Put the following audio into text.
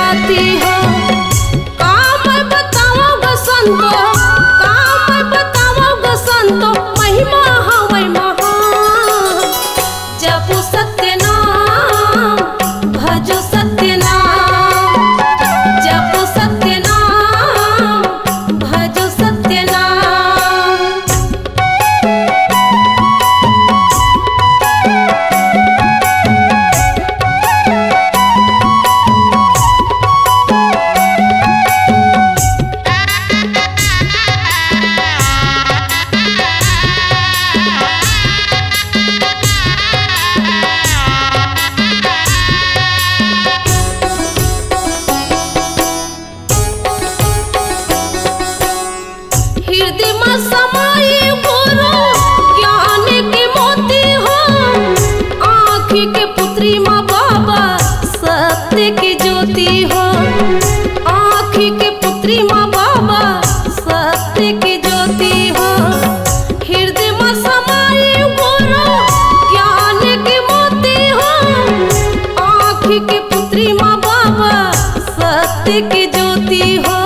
जाती हो। काम बताओ ग संतो, काम बताओ ग संतो, महिमा हवै महान। जपो सत्य नाम, भजो सत्य नाम, जपो सत्य नाम, भजो सत्य नाम। हृदय में समाये गुरु ज्ञान के मोती हो। आँखी के पुत्री माँ बाबा सत्य की ज्योति हो। आँखी के पुत्री माँ बाबा सत्य की ज्योति हो। हृदय में समाये गुरु ज्ञान के मोती हो। आँखी के पुत्री माँ बाबा सत्य की ज्योति हो।